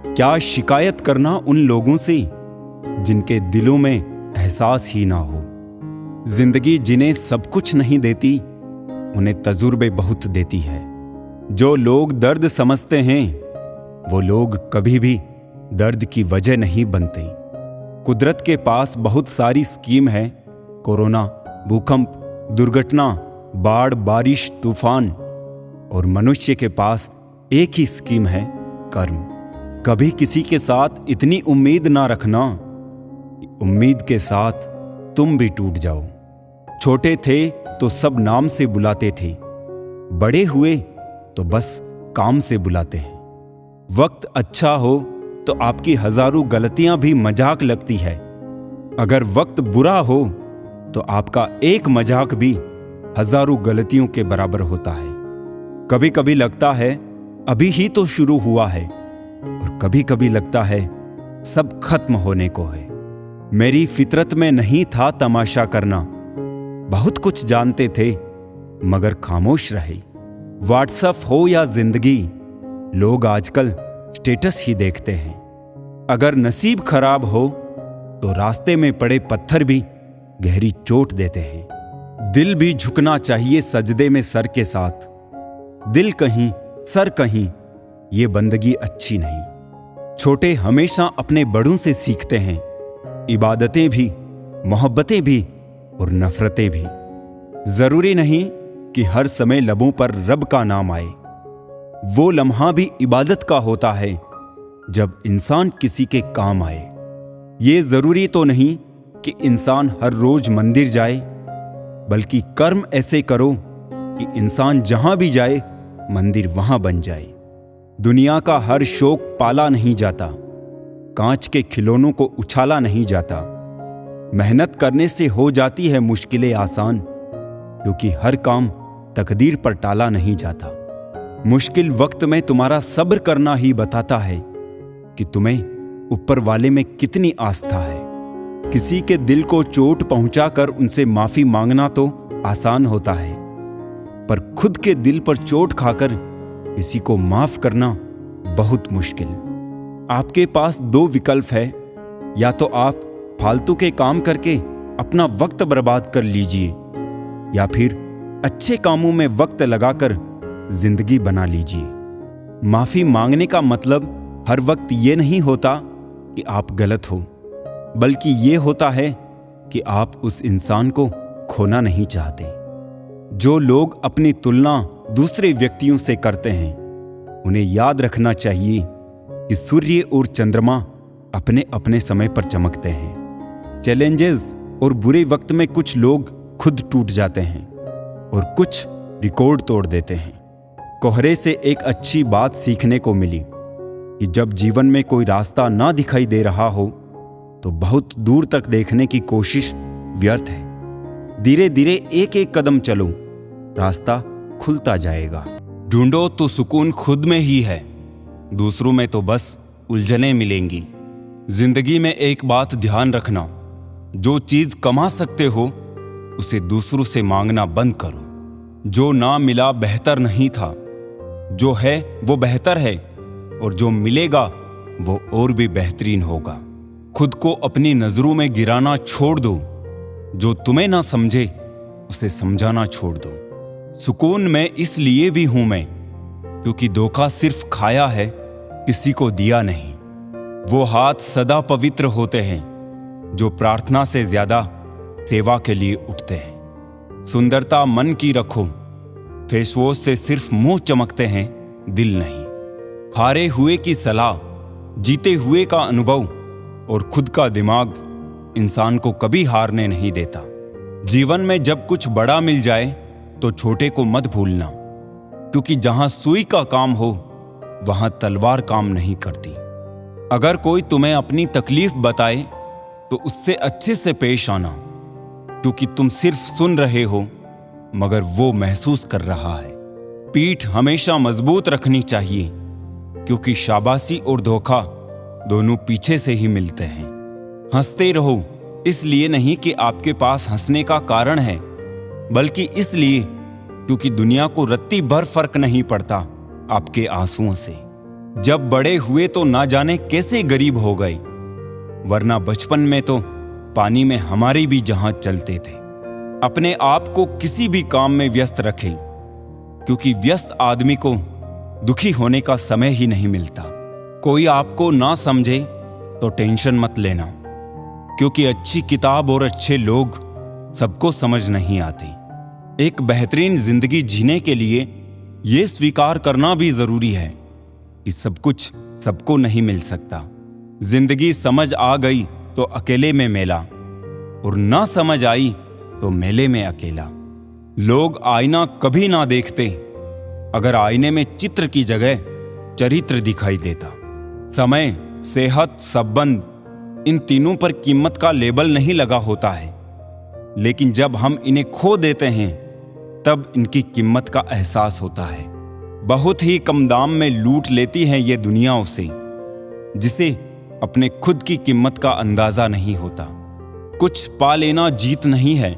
क्या शिकायत करना उन लोगों से जिनके दिलों में एहसास ही ना हो। जिंदगी जिन्हें सब कुछ नहीं देती, उन्हें तजुर्बे बहुत देती है। जो लोग दर्द समझते हैं, वो लोग कभी भी दर्द की वजह नहीं बनते। कुदरत के पास बहुत सारी स्कीम है। कोरोना, भूकंप, दुर्घटना, बाढ़, बारिश, तूफान, और मनुष्य के पास एक ही स्कीम है, कर्म। कभी किसी के साथ इतनी उम्मीद ना रखना कि उम्मीद के साथ तुम भी टूट जाओ। छोटे थे तो सब नाम से बुलाते थे, बड़े हुए तो बस काम से बुलाते हैं। वक्त अच्छा हो तो आपकी हजारों गलतियां भी मजाक लगती है। अगर वक्त बुरा हो तो आपका एक मजाक भी हजारों गलतियों के बराबर होता है। कभी कभी लगता है अभी ही तो शुरू हुआ है, और कभी कभी लगता है सब खत्म होने को है। मेरी फितरत में नहीं था तमाशा करना। बहुत कुछ जानते थे मगर खामोश रहे। व्हाट्सएप हो या जिंदगी, लोग आजकल स्टेटस ही देखते हैं। अगर नसीब खराब हो तो रास्ते में पड़े पत्थर भी गहरी चोट देते हैं। दिल भी झुकना चाहिए सजदे में सर के साथ। दिल कहीं सर कहीं, ये बंदगी अच्छी नहीं। छोटे हमेशा अपने बड़ों से सीखते हैं, इबादतें भी, मोहब्बतें भी और नफरतें भी। जरूरी नहीं कि हर समय लबों पर रब का नाम आए। वो लम्हा भी इबादत का होता है जब इंसान किसी के काम आए। ये जरूरी तो नहीं कि इंसान हर रोज मंदिर जाए, बल्कि कर्म ऐसे करो कि इंसान जहां भी जाए मंदिर वहां बन जाए। दुनिया का हर शौक पाला नहीं जाता, कांच के खिलौनों को उछाला नहीं जाता। मेहनत करने से हो जाती है मुश्किलें आसान, क्योंकि हर काम तकदीर पर टाला नहीं जाता। मुश्किल वक्त में तुम्हारा सब्र करना ही बताता है कि तुम्हें ऊपर वाले में कितनी आस्था है। किसी के दिल को चोट पहुंचाकर उनसे माफी मांगना तो आसान होता है, पर खुद के दिल पर चोट खाकर किसी को माफ करना बहुत मुश्किल। आपके पास दो विकल्प है, या तो आप फालतू के काम करके अपना वक्त बर्बाद कर लीजिए, या फिर अच्छे कामों में वक्त लगाकर जिंदगी बना लीजिए। माफी मांगने का मतलब हर वक्त ये नहीं होता कि आप गलत हो, बल्कि ये होता है कि आप उस इंसान को खोना नहीं चाहते। जो लोग अपनी तुलना दूसरे व्यक्तियों से करते हैं, उन्हें याद रखना चाहिए कि सूर्य और चंद्रमा अपने अपने समय पर चमकते हैं। चैलेंजेस और बुरे वक्त में कुछ लोग खुद टूट जाते हैं और कुछ रिकॉर्ड तोड़ देते हैं। कोहरे से एक अच्छी बात सीखने को मिली कि जब जीवन में कोई रास्ता ना दिखाई दे रहा हो तो बहुत दूर तक देखने की कोशिश व्यर्थ है। धीरे धीरे एक एक कदम चलो, रास्ता खुलता जाएगा। ढूंढो तो सुकून खुद में ही है, दूसरों में तो बस उलझनें मिलेंगी। जिंदगी में एक बात ध्यान रखना, जो चीज कमा सकते हो उसे दूसरों से मांगना बंद करो। जो ना मिला बेहतर नहीं था, जो है वो बेहतर है, और जो मिलेगा वो और भी बेहतरीन होगा। खुद को अपनी नजरों में गिराना छोड़ दो। जो तुम्हें ना समझे उसे समझाना छोड़ दो। सुकून में इसलिए भी हूं मैं, क्योंकि धोखा सिर्फ खाया है, किसी को दिया नहीं। वो हाथ सदा पवित्र होते हैं जो प्रार्थना से ज्यादा सेवा के लिए उठते हैं। सुंदरता मन की रखो, फेसवॉश से सिर्फ मुंह चमकते हैं, दिल नहीं। हारे हुए की सलाह, जीते हुए का अनुभव और खुद का दिमाग इंसान को कभी हारने नहीं देता। जीवन में जब कुछ बड़ा मिल जाए तो छोटे को मत भूलना, क्योंकि जहां सुई का काम हो वहां तलवार काम नहीं करती। अगर कोई तुम्हें अपनी तकलीफ बताए तो उससे अच्छे से पेश आना, क्योंकि तुम सिर्फ सुन रहे हो मगर वो महसूस कर रहा है। पीठ हमेशा मजबूत रखनी चाहिए, क्योंकि शाबाशी और धोखा दोनों पीछे से ही मिलते हैं। हंसते रहो, इसलिए नहीं कि आपके पास हंसने का कारण है, बल्कि इसलिए क्योंकि दुनिया को रत्ती भर फर्क नहीं पड़ता आपके आंसुओं से। जब बड़े हुए तो ना जाने कैसे गरीब हो गए, वरना बचपन में तो पानी में हमारे भी जहाज चलते थे। अपने आप को किसी भी काम में व्यस्त रखें, क्योंकि व्यस्त आदमी को दुखी होने का समय ही नहीं मिलता। कोई आपको ना समझे तो टेंशन मत लेना, क्योंकि अच्छी किताब और अच्छे लोग सबको समझ नहीं आते। एक बेहतरीन जिंदगी जीने के लिए ये स्वीकार करना भी जरूरी है कि सब कुछ सबको नहीं मिल सकता। जिंदगी समझ आ गई तो अकेले में मेला, और ना समझ आई तो मेले में अकेला। लोग आईना कभी ना देखते अगर आईने में चित्र की जगह चरित्र दिखाई देता। समय, सेहत, संबंध, इन तीनों पर कीमत का लेबल नहीं लगा होता है, लेकिन जब हम इन्हें खो देते हैं तब इनकी कीमत का एहसास होता है। बहुत ही कम दाम में लूट लेती है ये दुनिया उसे, जिसे अपने खुद की कीमत का अंदाजा नहीं होता। कुछ पा लेना जीत नहीं है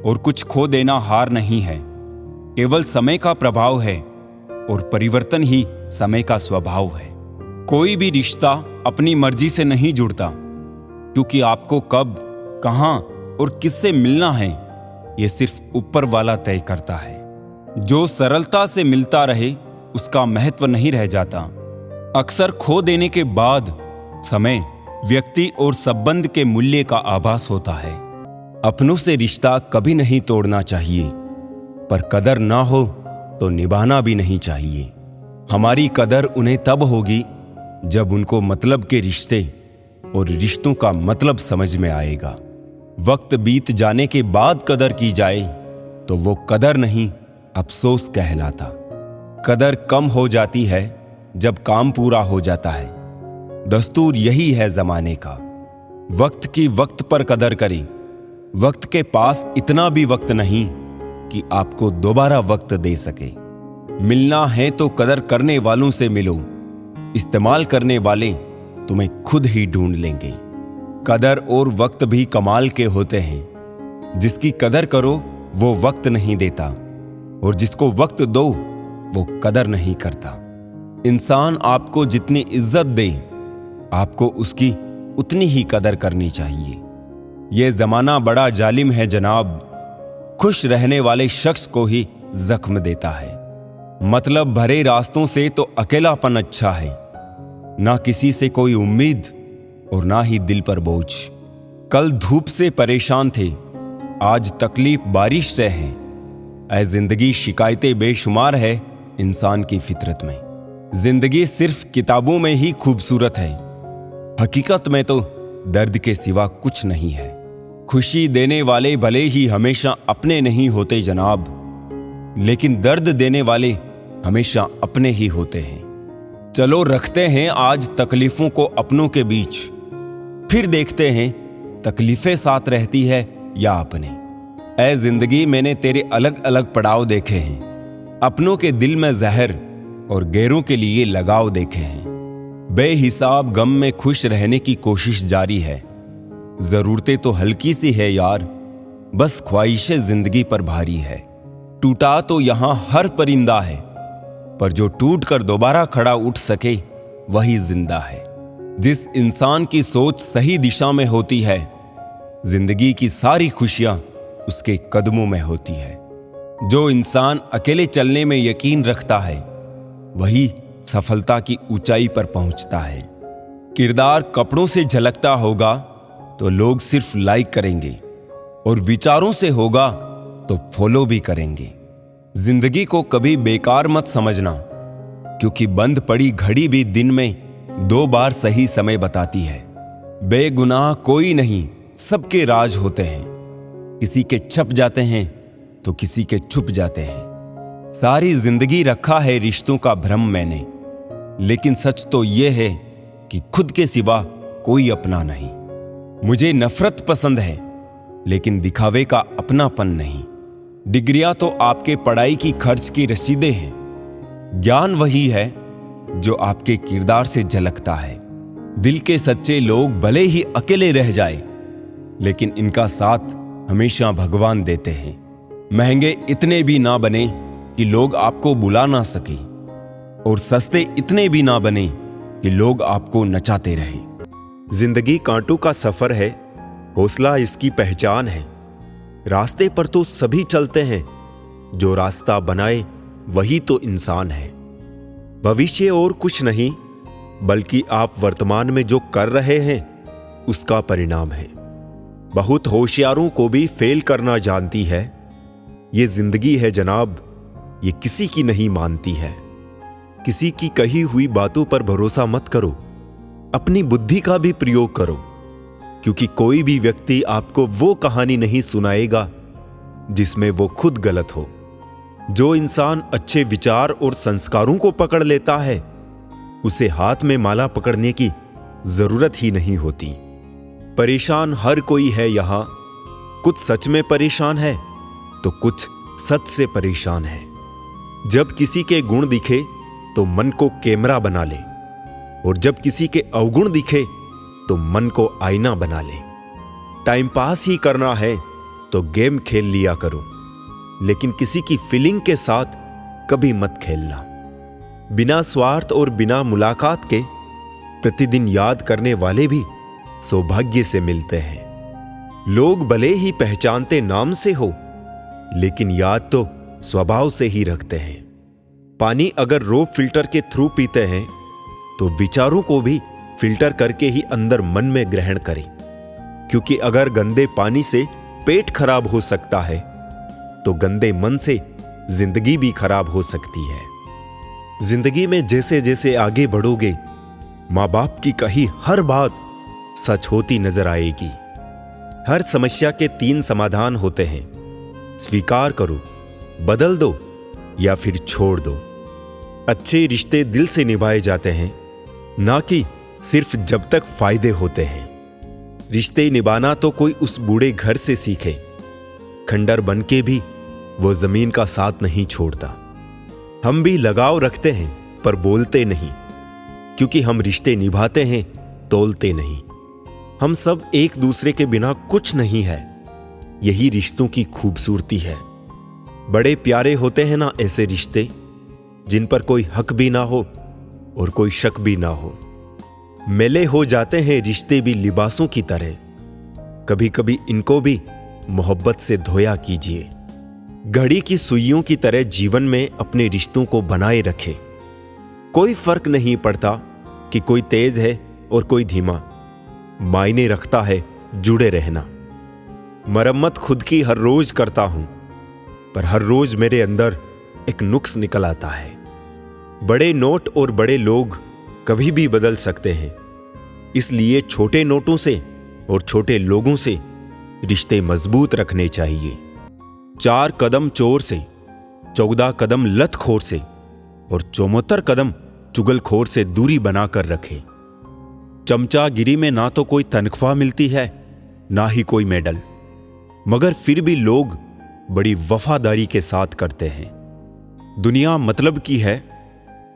और कुछ खो देना हार नहीं है। केवल समय का प्रभाव है और परिवर्तन ही समय का स्वभाव है। कोई भी रिश्ता अपनी मर्जी से नहीं जुड़ता, क्योंकि आपको कब, कहां और किससे मिलना है ये सिर्फ ऊपर वाला तय करता है। जो सरलता से मिलता रहे उसका महत्व नहीं रह जाता। अक्सर खो देने के बाद समय, व्यक्ति और संबंध के मूल्य का आभास होता है। अपनों से रिश्ता कभी नहीं तोड़ना चाहिए, पर कदर ना हो तो निभाना भी नहीं चाहिए। हमारी कदर उन्हें तब होगी जब उनको मतलब के रिश्ते और रिश्तों का मतलब समझ में आएगा। वक्त बीत जाने के बाद कदर की जाए तो वो कदर नहीं, अफसोस कहलाता। कदर कम हो जाती है जब काम पूरा हो जाता है। दस्तूर यही है जमाने का। वक्त की वक्त पर कदर करें। वक्त के पास इतना भी वक्त नहीं कि आपको दोबारा वक्त दे सके। मिलना है तो कदर करने वालों से मिलो। इस्तेमाल करने वाले तुम्हें खुद ही ढूंढ लेंगे। कदर और वक्त भी कमाल के होते हैं। जिसकी कदर करो वो वक्त नहीं देता, और जिसको वक्त दो वो कदर नहीं करता। इंसान आपको जितनी इज्जत दे, आपको उसकी उतनी ही कदर करनी चाहिए। ये जमाना बड़ा जालिम है जनाब। खुश रहने वाले शख्स को ही जख्म देता है। मतलब भरे रास्तों से तो अकेलापन अच्छा है। ना किसी से कोई उम्मीद और ना ही दिल पर बोझ। कल धूप से परेशान थे, आज तकलीफ बारिश से है। ऐ जिंदगी शिकायतें बेशुमार है इंसान की फितरत में। जिंदगी सिर्फ किताबों में ही खूबसूरत है, हकीकत में तो दर्द के सिवा कुछ नहीं है। खुशी देने वाले भले ही हमेशा अपने नहीं होते जनाब, लेकिन दर्द देने वाले हमेशा अपने ही होते हैं। चलो रखते हैं आज तकलीफों को अपनों के बीच, फिर देखते हैं तकलीफें साथ रहती है या अपने। ऐ जिंदगी मैंने तेरे अलग अलग पड़ाव देखे हैं। अपनों के दिल में जहर और गैरों के लिए लगाव देखे हैं। बेहिसाब गम में खुश रहने की कोशिश जारी है। जरूरतें तो हल्की सी है यार, बस ख्वाहिशें जिंदगी पर भारी है। टूटा तो यहां हर परिंदा है, पर जो टूट कर दोबारा खड़ा उठ सके वही जिंदा है। जिस इंसान की सोच सही दिशा में होती है, जिंदगी की सारी खुशियां उसके कदमों में होती है। जो इंसान अकेले चलने में यकीन रखता है, वही सफलता की ऊंचाई पर पहुंचता है। किरदार कपड़ों से झलकता होगा तो लोग सिर्फ लाइक करेंगे, और विचारों से होगा तो फॉलो भी करेंगे। जिंदगी को कभी बेकार मत समझना, क्योंकि बंद पड़ी घड़ी भी दिन में 2 बार सही समय बताती है। बेगुनाह कोई नहीं, सबके राज होते हैं। किसी के छप जाते हैं तो किसी के छुप जाते हैं। सारी जिंदगी रखा है रिश्तों का भ्रम मैंने, लेकिन सच तो यह है कि खुद के सिवा कोई अपना नहीं। मुझे नफरत पसंद है, लेकिन दिखावे का अपनापन नहीं। डिग्रियां तो आपके पढ़ाई की खर्च की रसीदें हैं। ज्ञान वही है जो आपके किरदार से झलकता है। दिल के सच्चे लोग भले ही अकेले रह जाए, लेकिन इनका साथ हमेशा भगवान देते हैं। महंगे इतने भी ना बने कि लोग आपको बुला ना सके। और सस्ते इतने भी ना बने कि लोग आपको नचाते रहे। जिंदगी कांटों का सफर है, हौसला इसकी पहचान है। रास्ते पर तो सभी चलते हैं, जो रास्ता बनाए वही तो इंसान है। भविष्य और कुछ नहीं, बल्कि आप वर्तमान में जो कर रहे हैं उसका परिणाम है। बहुत होशियारों को भी फेल करना जानती है। ये जिंदगी है जनाब, ये किसी की नहीं मानती है। किसी की कही हुई बातों पर भरोसा मत करो, अपनी बुद्धि का भी प्रयोग करो, क्योंकि कोई भी व्यक्ति आपको वो कहानी नहीं सुनाएगा जिसमें वो खुद गलत हो। जो इंसान अच्छे विचार और संस्कारों को पकड़ लेता है, उसे हाथ में माला पकड़ने की जरूरत ही नहीं होती। परेशान हर कोई है यहां, कुछ सच में परेशान है तो कुछ सच से परेशान है। जब किसी के गुण दिखे तो मन को कैमरा बना ले, और जब किसी के अवगुण दिखे तो मन को आईना बना ले। टाइम पास ही करना है तो गेम खेल लिया करो, लेकिन किसी की फीलिंग के साथ कभी मत खेलना। बिना स्वार्थ और बिना मुलाकात के प्रतिदिन याद करने वाले भी सौभाग्य से मिलते हैं। लोग भले ही पहचानते नाम से हो, लेकिन याद तो स्वभाव से ही रखते हैं। पानी अगर रोप फिल्टर के थ्रू पीते हैं तो विचारों को भी फिल्टर करके ही अंदर मन में ग्रहण करें, क्योंकि अगर गंदे पानी से पेट खराब हो सकता है तो गंदे मन से जिंदगी भी खराब हो सकती है। जिंदगी में जैसे जैसे आगे बढ़ोगे, माँ बाप की कही हर बात सच होती नजर आएगी। हर समस्या के 3 समाधान होते हैं, स्वीकार करो, बदल दो या फिर छोड़ दो। अच्छे रिश्ते दिल से निभाए जाते हैं, ना कि सिर्फ जब तक फायदे होते हैं। रिश्ते निभाना तो कोई उस बूढ़े घर से सीखे, खंडर बन के भी वो जमीन का साथ नहीं छोड़ता। हम भी लगाव रखते हैं पर बोलते नहीं, क्योंकि हम रिश्ते निभाते हैं, तोलते नहीं। हम सब एक दूसरे के बिना कुछ नहीं है, यही रिश्तों की खूबसूरती है। बड़े प्यारे होते हैं ना ऐसे रिश्ते, जिन पर कोई हक भी ना हो और कोई शक भी ना हो। मेले हो जाते हैं रिश्ते भी लिबासों की तरह, कभी कभी इनको भी मोहब्बत से धोया कीजिए। घड़ी की सुइयों की तरह जीवन में अपने रिश्तों को बनाए रखें। कोई फर्क नहीं पड़ता कि कोई तेज है और कोई धीमा, मायने रखता है जुड़े रहना। मरम्मत खुद की हर रोज करता हूं, पर हर रोज मेरे अंदर एक नुक्स निकल आता है। बड़े नोट और बड़े लोग कभी भी बदल सकते हैं, इसलिए छोटे नोटों से और छोटे लोगों से रिश्ते मजबूत रखने चाहिए। 4 कदम चोर से, 14 कदम लतखोर से और 74 कदम चुगलखोर से दूरी बनाकर रखें। चमचागिरी में ना तो कोई तनख्वाह मिलती है, ना ही कोई मेडल, मगर फिर भी लोग बड़ी वफादारी के साथ करते हैं। दुनिया मतलब की है,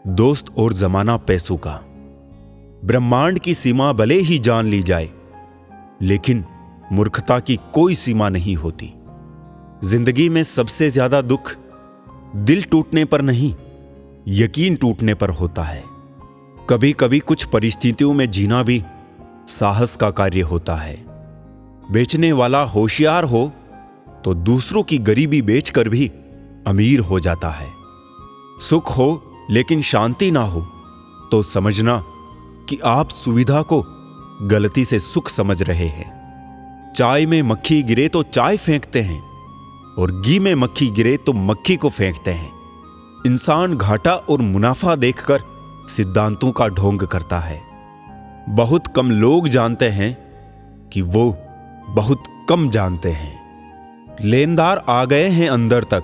दोस्त और जमाना पैसों का। ब्रह्मांड की सीमा भले ही जान ली जाए, लेकिन मूर्खता की कोई सीमा नहीं होती। जिंदगी में सबसे ज्यादा दुख दिल टूटने पर नहीं, यकीन टूटने पर होता है। कभी कभी कुछ परिस्थितियों में जीना भी साहस का कार्य होता है। बेचने वाला होशियार हो तो दूसरों की गरीबी बेचकर भी अमीर हो जाता है। सुख हो लेकिन शांति ना हो तो समझना कि आप सुविधा को गलती से सुख समझ रहे हैं। चाय में मक्खी गिरे तो चाय फेंकते हैं, और घी में मक्खी गिरे तो मक्खी को फेंकते हैं। इंसान घाटा और मुनाफा देखकर सिद्धांतों का ढोंग करता है। बहुत कम लोग जानते हैं कि वो बहुत कम जानते हैं। लेनदार आ गए हैं अंदर तक,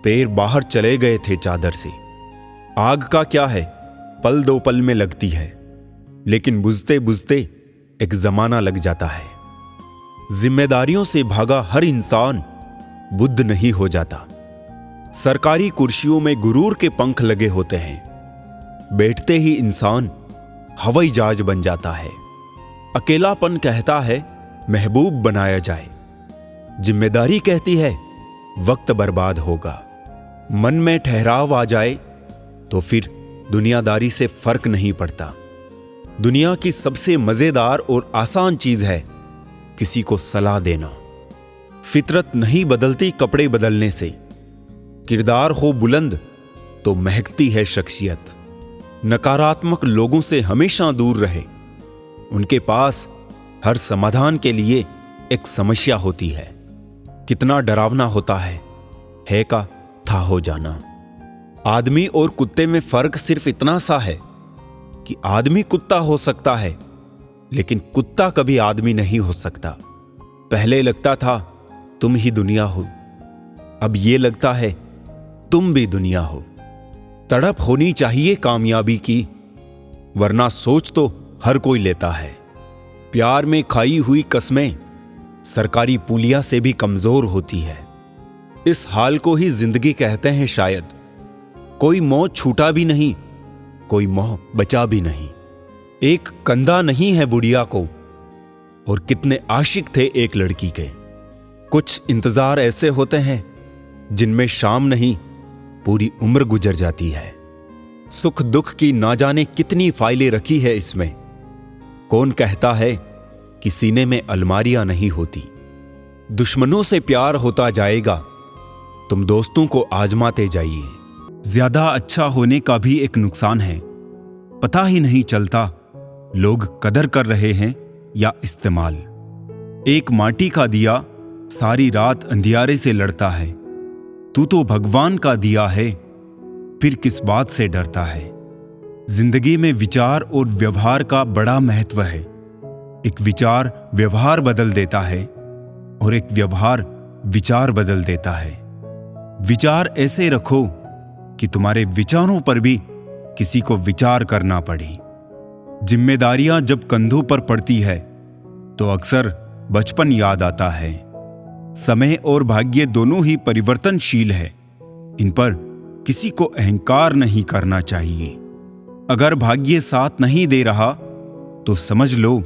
पैर बाहर चले गए थे चादर से। आग का क्या है, पल 2 पल में लगती है, लेकिन बुझते बुझते एक जमाना लग जाता है। जिम्मेदारियों से भागा हर इंसान बुद्ध नहीं हो जाता। सरकारी कुर्सियों में गुरूर के पंख लगे होते हैं, बैठते ही इंसान हवाई जहाज बन जाता है। अकेलापन कहता है महबूब बनाया जाए, जिम्मेदारी कहती है वक्त बर्बाद होगा। मन में ठहराव आ जाए तो फिर दुनियादारी से फर्क नहीं पड़ता। दुनिया की सबसे मजेदार और आसान चीज है किसी को सलाह देना। फितरत नहीं बदलती कपड़े बदलने से। किरदार हो बुलंद तो महकती है शख्सियत। नकारात्मक लोगों से हमेशा दूर रहे। उनके पास हर समाधान के लिए एक समस्या होती है। कितना डरावना होता है का था हो जाना। आदमी और कुत्ते में फर्क सिर्फ इतना सा है कि आदमी कुत्ता हो सकता है, लेकिन कुत्ता कभी आदमी नहीं हो सकता। पहले लगता था तुम ही दुनिया हो, अब ये लगता है तुम भी दुनिया हो। तड़प होनी चाहिए कामयाबी की, वरना सोच तो हर कोई लेता है। प्यार में खाई हुई कसमें सरकारी पुलिया से भी कमजोर होती है। इस हाल को ही जिंदगी कहते हैं शायद। कोई मोह छूटा भी नहीं, कोई मोह बचा भी नहीं। एक कंधा नहीं है बुढ़िया को, और कितने आशिक थे एक लड़की के। कुछ इंतजार ऐसे होते हैं जिनमें शाम नहीं पूरी उम्र गुजर जाती है। सुख दुख की ना जाने कितनी फाइलें रखी है इसमें। कौन कहता है कि सीने में अलमारियां नहीं होती। दुश्मनों से प्यार होता जाएगा, तुम दोस्तों को आजमाते जाइए। ज्यादा अच्छा होने का भी एक नुकसान है। पता ही नहीं चलता लोग कदर कर रहे हैं या इस्तेमाल। एक माटी का दिया सारी रात अंधियारे से लड़ता है। तू तो भगवान का दिया है, फिर किस बात से डरता है। जिंदगी में विचार और व्यवहार का बड़ा महत्व है। एक विचार व्यवहार बदल देता है और एक व्यवहार विचार बदल देता है। विचार ऐसे रखो कि तुम्हारे विचारों पर भी किसी को विचार करना पड़े। जिम्मेदारियां जब कंधों पर पड़ती है तो अक्सर बचपन याद आता है। समय और भाग्य दोनों ही परिवर्तनशील है। इन पर किसी को अहंकार नहीं करना चाहिए। अगर भाग्य साथ नहीं दे रहा तो समझ लो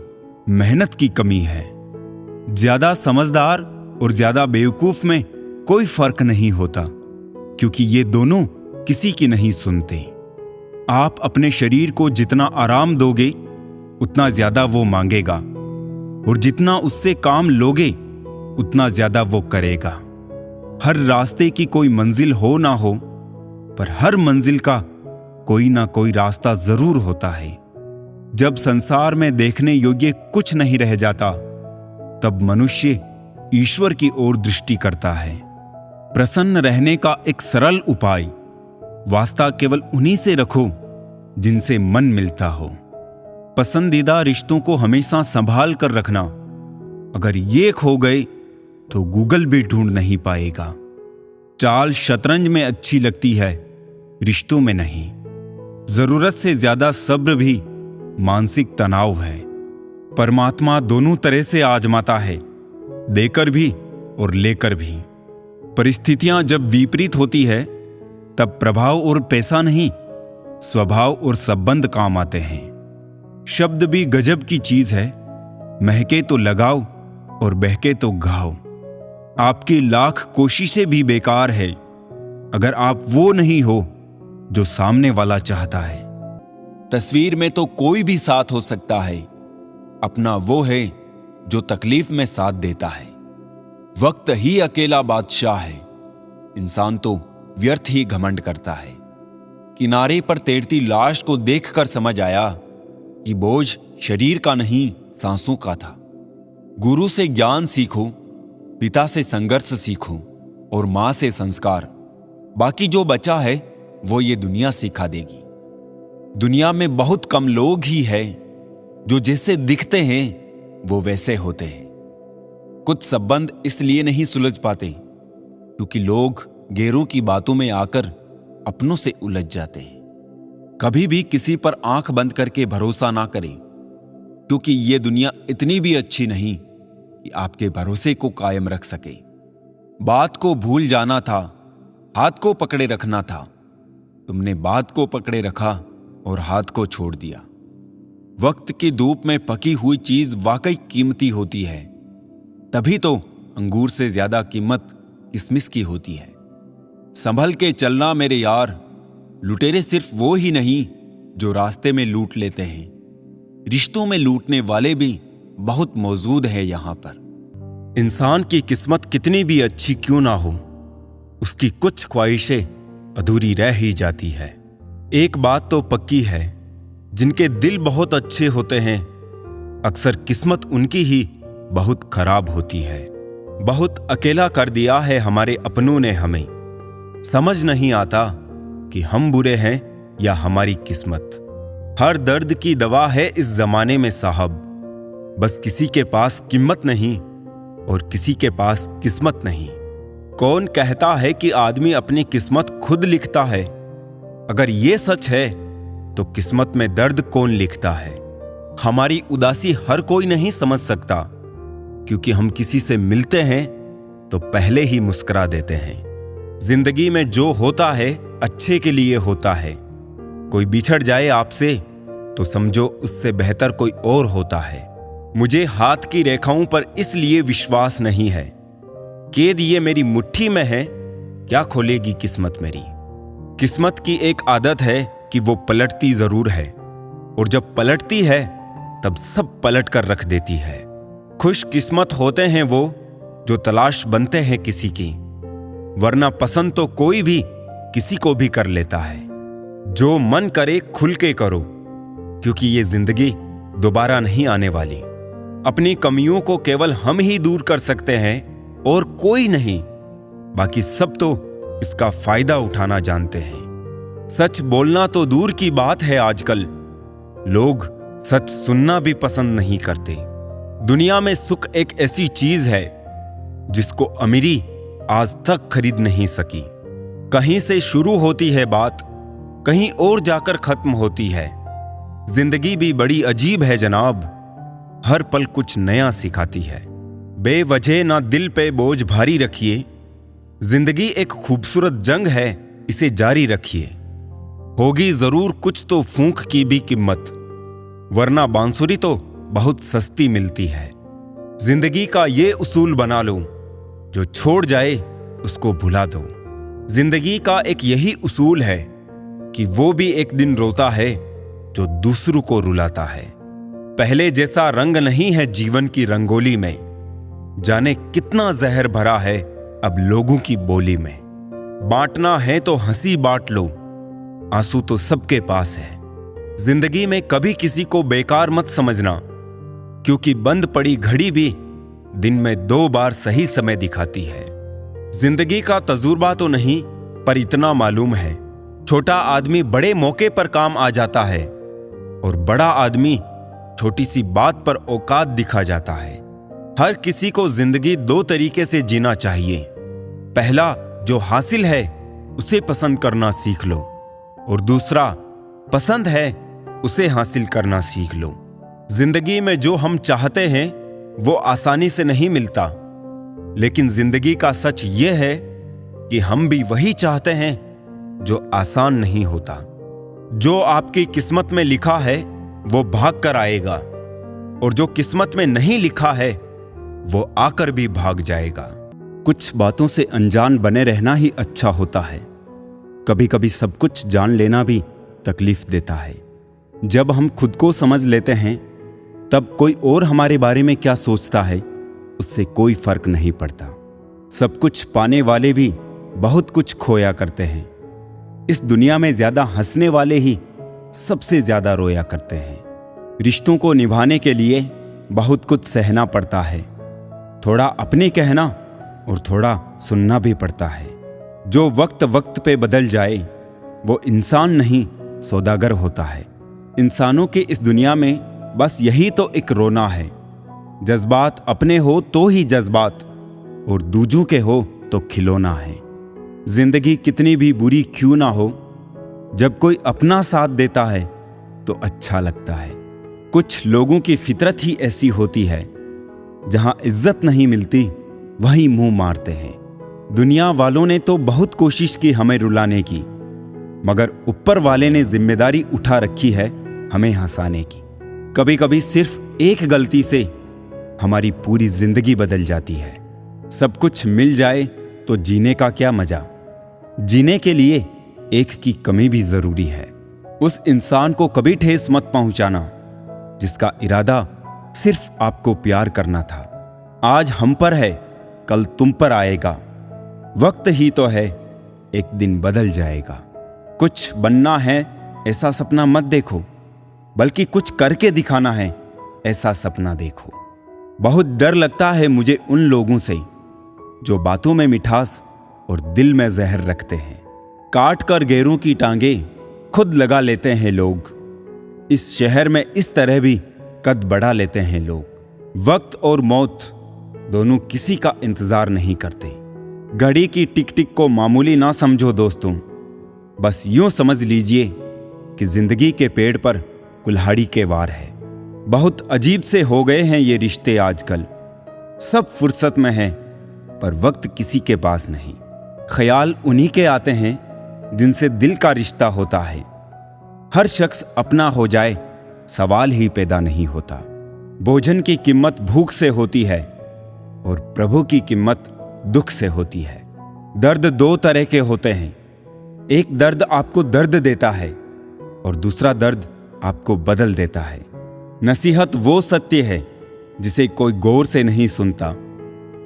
मेहनत की कमी है। ज्यादा समझदार और ज्यादा बेवकूफ में कोई फर्क नहीं होता, क्योंकि ये दोनों किसी की नहीं सुनते। आप अपने शरीर को जितना आराम दोगे उतना ज्यादा वो मांगेगा, और जितना उससे काम लोगे उतना ज्यादा वो करेगा। हर रास्ते की कोई मंजिल हो ना हो, पर हर मंजिल का कोई ना कोई रास्ता जरूर होता है। जब संसार में देखने योग्य कुछ नहीं रह जाता, तब मनुष्य ईश्वर की ओर दृष्टि करता है। प्रसन्न रहने का एक सरल उपाय, वास्ता केवल उन्हीं से रखो जिनसे मन मिलता हो। पसंदीदा रिश्तों को हमेशा संभाल कर रखना। अगर ये खो गए तो गूगल भी ढूंढ नहीं पाएगा। चाल शतरंज में अच्छी लगती है, रिश्तों में नहीं। जरूरत से ज्यादा सब्र भी मानसिक तनाव है। परमात्मा दोनों तरह से आजमाता है, देकर भी और लेकर भी। परिस्थितियां जब विपरीत होती है तब प्रभाव और पैसा नहीं, स्वभाव और संबंध काम आते हैं। शब्द भी गजब की चीज है, महके तो लगाओ और बहके तो गाओ। आपकी लाख कोशिशें भी बेकार है अगर आप वो नहीं हो जो सामने वाला चाहता है। तस्वीर में तो कोई भी साथ हो सकता है, अपना वो है जो तकलीफ में साथ देता है। वक्त ही अकेला बादशाह है, इंसान तो व्यर्थ ही घमंड करता है। किनारे पर तैरती लाश को देखकर समझ आया कि बोझ शरीर का नहीं सांसों का था। गुरु से ज्ञान सीखो, पिता से संघर्ष सीखो और मां से संस्कार। बाकी जो बचा है वो ये दुनिया सिखा देगी। दुनिया में बहुत कम लोग ही हैं जो जैसे दिखते हैं वो वैसे होते हैं। कुछ संबंध इसलिए नहीं सुलझ पाते क्योंकि लोग गैरों की बातों में आकर अपनों से उलझ जाते हैं। कभी भी किसी पर आंख बंद करके भरोसा ना करें, क्योंकि ये दुनिया इतनी भी अच्छी नहीं कि आपके भरोसे को कायम रख सके। बात को भूल जाना था, हाथ को पकड़े रखना था। तुमने बात को पकड़े रखा और हाथ को छोड़ दिया। वक्त की धूप में पकी हुई चीज वाकई कीमती होती है, तभी तो अंगूर से ज्यादा कीमत किशमिश की होती है। संभल के चलना मेरे यार, लुटेरे सिर्फ वो ही नहीं जो रास्ते में लूट लेते हैं। रिश्तों में लूटने वाले भी बहुत मौजूद हैं यहां पर। इंसान की किस्मत कितनी भी अच्छी क्यों ना हो, उसकी कुछ ख्वाहिशें अधूरी रह ही जाती है। एक बात तो पक्की है, जिनके दिल बहुत अच्छे होते हैं अक्सर किस्मत उनकी ही बहुत खराब होती है। बहुत अकेला कर दिया है हमारे अपनों ने हमें। समझ नहीं आता कि हम बुरे हैं या हमारी किस्मत। हर दर्द की दवा है इस जमाने में साहब, बस किसी के पास कीमत नहीं और किसी के पास किस्मत नहीं। कौन कहता है कि आदमी अपनी किस्मत खुद लिखता है? अगर ये सच है तो किस्मत में दर्द कौन लिखता है? हमारी उदासी हर कोई नहीं समझ सकता, क्योंकि हम किसी से मिलते हैं तो पहले ही मुस्कुरा देते हैं। जिंदगी में जो होता है अच्छे के लिए होता है। कोई बिछड़ जाए आपसे तो समझो उससे बेहतर कोई और होता है। मुझे हाथ की रेखाओं पर इसलिए विश्वास नहीं है। कैद ये मेरी मुट्ठी में है, क्या खोलेगी किस्मत मेरी? किस्मत की एक आदत है कि वो पलटती जरूर है, और जब पलटती है तब सब पलट कर रख देती है। खुश किस्मत होते हैं वो जो तलाश बनते हैं किसी की, वरना पसंद तो कोई भी किसी को भी कर लेता है। जो मन करे खुल के करो, क्योंकि ये जिंदगी दोबारा नहीं आने वाली। अपनी कमियों को केवल हम ही दूर कर सकते हैं और कोई नहीं। बाकी सब तो इसका फायदा उठाना जानते हैं। सच बोलना तो दूर की बात है, आजकल लोग सच सुनना भी पसंद नहीं करते। दुनिया में सुख एक ऐसी चीज है जिसको अमीरी आज तक खरीद नहीं सकी। कहीं से शुरू होती है बात, कहीं और जाकर खत्म होती है। जिंदगी भी बड़ी अजीब है जनाब, हर पल कुछ नया सिखाती है। बेवजह ना दिल पे बोझ भारी रखिए, जिंदगी एक खूबसूरत जंग है, इसे जारी रखिए। होगी जरूर कुछ तो फूंक की भी कीमत, वरना बांसुरी तो बहुत सस्ती मिलती है। जिंदगी का ये उसूल बना लो, जो छोड़ जाए उसको भुला दो। जिंदगी का एक यही उसूल है कि वो भी एक दिन रोता है जो दूसरों को रुलाता है। पहले जैसा रंग नहीं है जीवन की रंगोली में, जाने कितना जहर भरा है अब लोगों की बोली में। बांटना है तो हंसी बांट लो, आंसू तो सबके पास है। जिंदगी में कभी किसी को बेकार मत समझना, क्योंकि बंद पड़ी घड़ी भी दिन में 2 बार सही समय दिखाती है। जिंदगी का तजुर्बा तो नहीं, पर इतना मालूम है, छोटा आदमी बड़े मौके पर काम आ जाता है और बड़ा आदमी छोटी सी बात पर औकात दिखा जाता है। हर किसी को जिंदगी 2 तरीके से जीना चाहिए। पहला, जो हासिल है उसे पसंद करना सीख लो, और दूसरा, पसंद है उसे हासिल करना सीख लो। जिंदगी में जो हम चाहते हैं वो आसानी से नहीं मिलता, लेकिन जिंदगी का सच ये है कि हम भी वही चाहते हैं जो आसान नहीं होता। जो आपकी किस्मत में लिखा है वो भाग कर आएगा, और जो किस्मत में नहीं लिखा है वो आकर भी भाग जाएगा। कुछ बातों से अनजान बने रहना ही अच्छा होता है। कभी कभी सब कुछ जान लेना भी तकलीफ देता है। जब हम खुद को समझ लेते हैं तब कोई और हमारे बारे में क्या सोचता है उससे कोई फर्क नहीं पड़ता। सब कुछ पाने वाले भी बहुत कुछ खोया करते हैं। इस दुनिया में ज्यादा हंसने वाले ही सबसे ज्यादा रोया करते हैं। रिश्तों को निभाने के लिए बहुत कुछ सहना पड़ता है, थोड़ा अपने कहना और थोड़ा सुनना भी पड़ता है। जो वक्त वक्त पे बदल जाए वो इंसान नहीं सौदागर होता है। इंसानों के इस दुनिया में बस यही तो एक रोना है। जज्बात अपने हो तो ही जज्बात, और दूजों के हो तो खिलौना है। जिंदगी कितनी भी बुरी क्यों ना हो, जब कोई अपना साथ देता है तो अच्छा लगता है। कुछ लोगों की फितरत ही ऐसी होती है, जहां इज्जत नहीं मिलती वहीं मुंह मारते हैं। दुनिया वालों ने तो बहुत कोशिश की हमें रुलाने की, मगर ऊपर वाले ने जिम्मेदारी उठा रखी है हमें हंसाने की। कभी कभी सिर्फ एक गलती से हमारी पूरी जिंदगी बदल जाती है। सब कुछ मिल जाए तो जीने का क्या मजा। जीने के लिए एक की कमी भी जरूरी है। उस इंसान को कभी ठेस मत पहुंचाना जिसका इरादा सिर्फ आपको प्यार करना था। आज हम पर है, कल तुम पर आएगा। वक्त ही तो है, एक दिन बदल जाएगा। कुछ बनना है ऐसा सपना मत देखो, बल्कि कुछ करके दिखाना है ऐसा सपना देखो। बहुत डर लगता है मुझे उन लोगों से जो बातों में मिठास और दिल में जहर रखते हैं। काट कर गैरों की टांगे खुद लगा लेते हैं लोग। इस शहर में इस तरह भी कद बढ़ा लेते हैं लोग। वक्त और मौत दोनों किसी का इंतजार नहीं करते। घड़ी की टिक टिक को मामूली ना समझो दोस्तों, बस यूं समझ लीजिए कि जिंदगी के पेड़ पर कुल्हाड़ी के वार है। बहुत अजीब से हो गए हैं ये रिश्ते आजकल। सब फुर्सत में हैं पर वक्त किसी के पास नहीं। ख्याल उन्हीं के आते हैं जिनसे दिल का रिश्ता होता है। हर शख्स अपना हो जाए सवाल ही पैदा नहीं होता। भोजन की कीमत भूख से होती है और प्रभु की कीमत दुख से होती है। दर्द दो तरह के होते हैं, एक दर्द आपको दर्द देता है और दूसरा दर्द आपको बदल देता है। नसीहत वो सत्य है जिसे कोई गौर से नहीं सुनता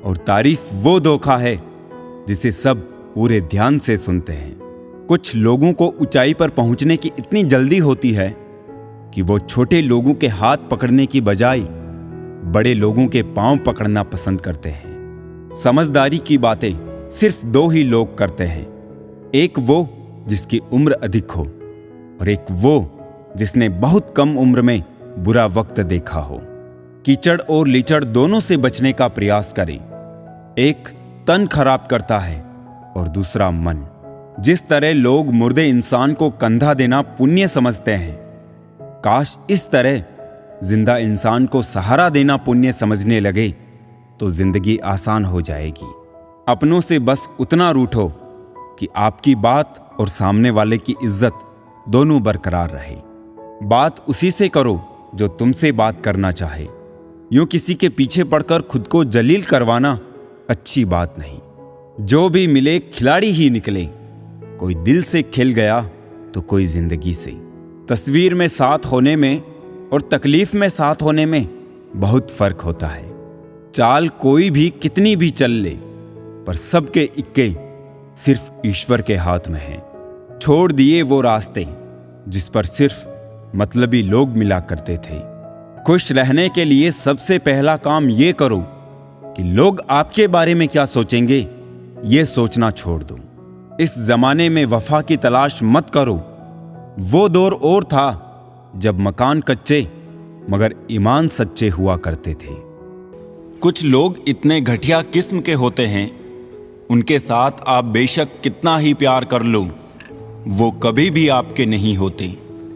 और तारीफ वो धोखा है जिसे सब पूरे ध्यान से सुनते हैं। कुछ लोगों को ऊंचाई पर पहुंचने की इतनी जल्दी होती है कि वो छोटे लोगों के हाथ पकड़ने की बजाय बड़े लोगों के पांव पकड़ना पसंद करते हैं। समझदारी की बातें सिर्फ दो ही लोग करते हैं, एक वो जिसकी उम्र अधिक हो और एक वो जिसने बहुत कम उम्र में बुरा वक्त देखा हो। कीचड़ और लीचड़ दोनों से बचने का प्रयास करें। एक तन खराब करता है और दूसरा मन। जिस तरह लोग मुर्दे इंसान को कंधा देना पुण्य समझते हैं, काश इस तरह जिंदा इंसान को सहारा देना पुण्य समझने लगे तो जिंदगी आसान हो जाएगी। अपनों से बस उतना रूठो कि आपकी बात और सामने वाले की इज्जत दोनों बरकरार रहे। बात उसी से करो जो तुमसे बात करना चाहे। यूं किसी के पीछे पड़कर खुद को जलील करवाना अच्छी बात नहीं। जो भी मिले खिलाड़ी ही निकले, कोई दिल से खेल गया तो कोई जिंदगी से। तस्वीर में साथ होने में और तकलीफ में साथ होने में बहुत फर्क होता है। चाल कोई भी कितनी भी चल ले, पर सबके इक्के सिर्फ ईश्वर के हाथ में हैं। छोड़ दिए वो रास्ते जिस पर सिर्फ मतलबी लोग मिला करते थे। खुश रहने के लिए सबसे पहला काम ये करो कि लोग आपके बारे में क्या सोचेंगे ये सोचना छोड़ दो। इस जमाने में वफा की तलाश मत करो। वो दौर और था जब मकान कच्चे मगर ईमान सच्चे हुआ करते थे। कुछ लोग इतने घटिया किस्म के होते हैं, उनके साथ आप बेशक कितना ही प्यार कर लो, वो कभी भी आपके नहीं होते।